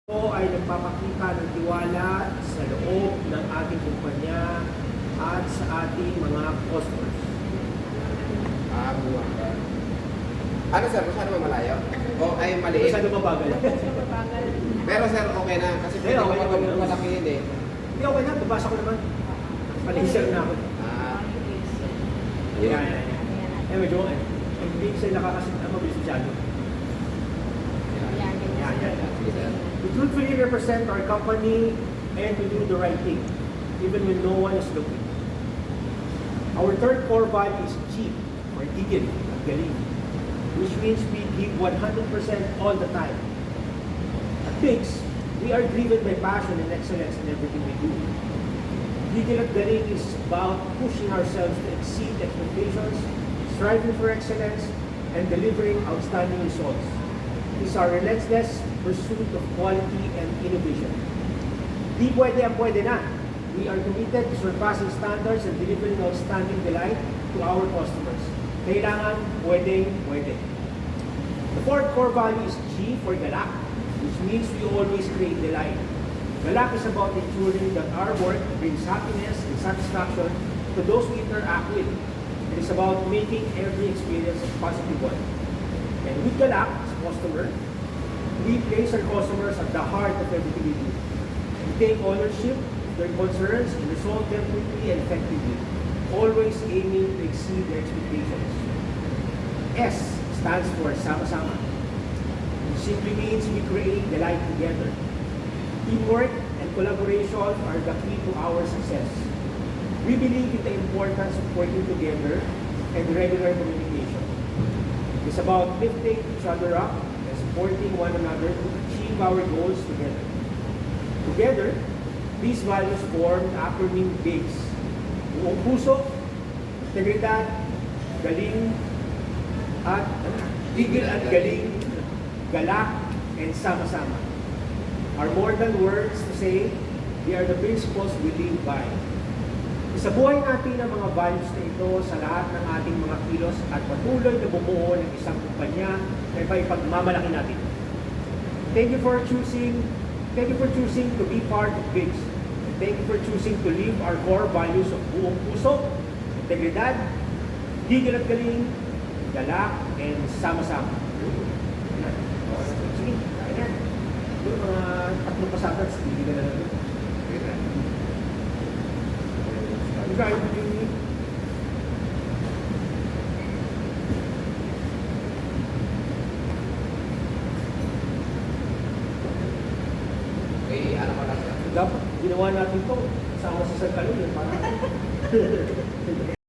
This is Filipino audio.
Ito ay nagpapakita ng tiwala sa loob ng ating kumpanya at sa ating mga customers. Buwan. Ano sir, masyado ba malayo? O ay maliit? Masyado mabagal. Pero sir, okay na. Kasi pwede Okay, ko okay. malakihin eh. Hindi, okay na. Babasa ko naman. Palisir na ako. Yun. Yan. Medyo, hindi kasi nakakasit na mabilis masyado. Yan. Sige sir. We truthfully represent our company and we do the right thing, even when no one is looking. Our third core value is cheap, or gigil, at galing, which means we give 100% all the time. At Pix, we are driven by passion and excellence in everything we do. Gigil at galing is about pushing ourselves to exceed expectations, striving for excellence, and delivering outstanding results. It is our relentless pursuit of quality and innovation. Di pwede ang pwede na. We are committed to surpassing standards and delivering outstanding delight to our customers. Kailangan pwedeng pwede. The fourth core value is G for galak, which means we always create delight. Galak is about ensuring that our work brings happiness and satisfaction to those we interact with. It is about making every experience a positive one. And with galak, as a customer, we place our customers at the heart of everything we do. We take ownership of their concerns and resolve them quickly and effectively, always aiming to exceed their expectations. S stands for sama-sama. It simply means we create delight together. Teamwork and collaboration are the key to our success. We believe in the importance of working together and regular communication. It's about lifting each other up and supporting one another to achieve our goals together. Together, these values form the acronym BIGS. Buong puso, integridad, galing, at gigil at galing, galak, and sama-sama are more than words to say, they are the principles we live by. Isabuhay natin ang mga values na ito sa lahat ng ating mga kilos at patuloy na bumuo ng isang kumpanya na ipagmamalaki natin. Thank you for choosing to be part of BIGS. Thank you for choosing to live our core values of buong puso, integridad, gigil at galing, galak, and sama-sama. Sige, kaya na. Yung mga tatlong pasatas, hindi ka na lang. Drive with you. Okay, ano pa lang sir? Dapat ginawa natin to kasama sa San Calum. Parang